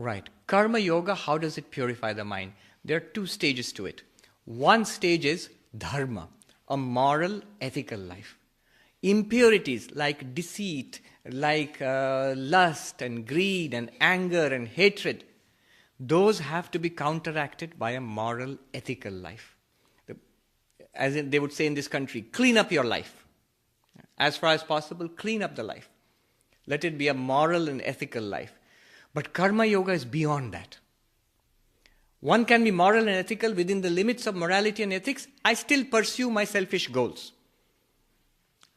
Right. Karma Yoga, how does it purify the mind? There are two stages to it. One stage is dharma, a moral, ethical life. Impurities like deceit, like lust and greed and anger and hatred, those have to be counteracted by a moral, ethical life. As they would say in this country, clean up your life. As far as possible, clean up the life. Let it be a moral and ethical life. But Karma Yoga is beyond that. One can be moral and ethical within the limits of morality and ethics. I still pursue my selfish goals.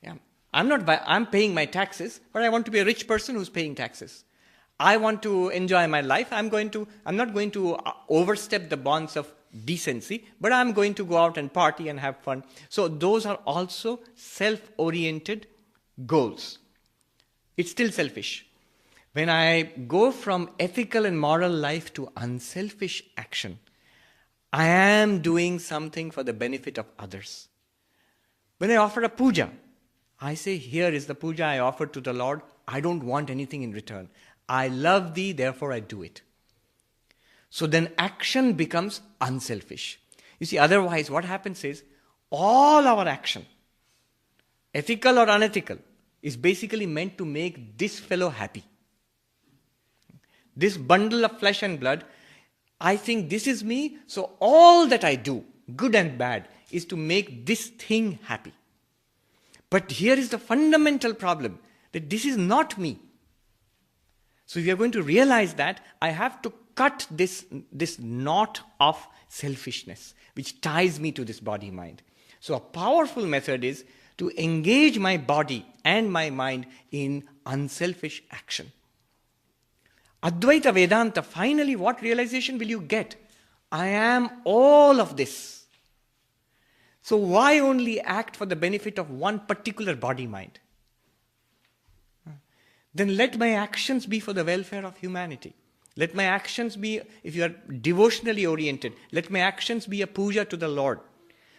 Yeah. I'm paying my taxes, but I want to be a rich person who's paying taxes. I want to enjoy my life. I'm not going to overstep the bonds of decency, but I'm going to go out and party and have fun. So those are also self-oriented goals. It's still selfish. When I go from ethical and moral life to unselfish action, I am doing something for the benefit of others. When I offer a puja, I say, here is the puja I offer to the Lord. I don't want anything in return. I love thee, therefore I do it. So then action becomes unselfish. You see, otherwise what happens is, all our action, ethical or unethical, is basically meant to make this fellow happy. This bundle of flesh and blood, I think this is me, so all that I do, good and bad, is to make this thing happy. But here is the fundamental problem, that this is not me. So if you are going to realize that, I have to cut this knot of selfishness, which ties me to this body-mind. So a powerful method is to engage my body and my mind in unselfish action. Advaita Vedanta, finally what realization will you get? I am all of this. So why only act for the benefit of one particular body-mind? Then let my actions be for the welfare of humanity. Let my actions be, if you are devotionally oriented, let my actions be a puja to the Lord.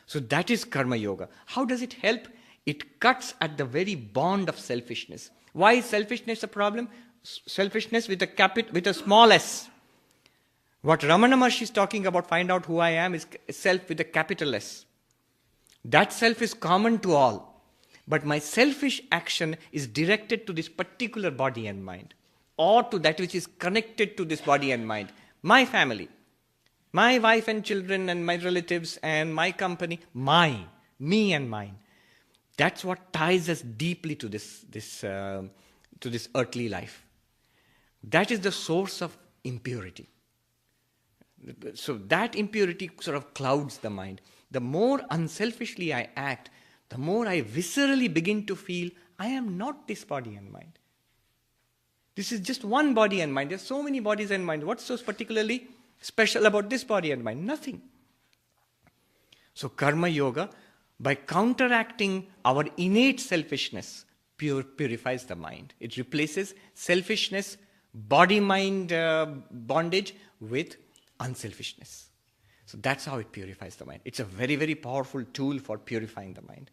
So that is Karma Yoga. How does it help? It cuts at the very bond of selfishness. Why is selfishness a problem? Selfishness with a small s. What Ramana Maharshi is talking about, find out who I am, is self with a capital S. That self is common to all. But my selfish action is directed to this particular body and mind, or to that which is connected to this body and mind. My family, my wife and children and my relatives and my company, me and mine. That's what ties us deeply to this earthly life. That is the source of impurity. So that impurity sort of clouds the mind. The more unselfishly I act, the more I viscerally begin to feel, I am not this body and mind. This is just one body and mind. There are so many bodies and minds. What's so particularly special about this body and mind? Nothing. So Karma Yoga, by counteracting our innate selfishness, purifies the mind. It replaces selfishness, body-mind bondage with unselfishness. So that's how it purifies the mind. It's a very, very powerful tool for purifying the mind.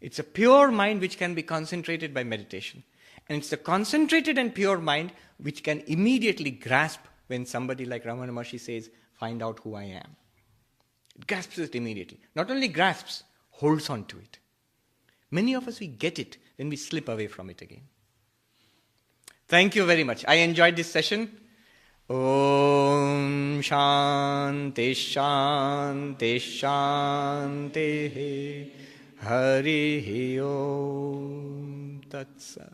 It's a pure mind which can be concentrated by meditation. And it's the concentrated and pure mind which can immediately grasp when somebody like Ramana Maharshi says, find out who I am. It grasps it immediately. Not only grasps, holds on to it. Many of us, we get it, then we slip away from it again. Thank you very much. I enjoyed this session. Om Shanti Shanti Shanti Hari Om Tat Sat.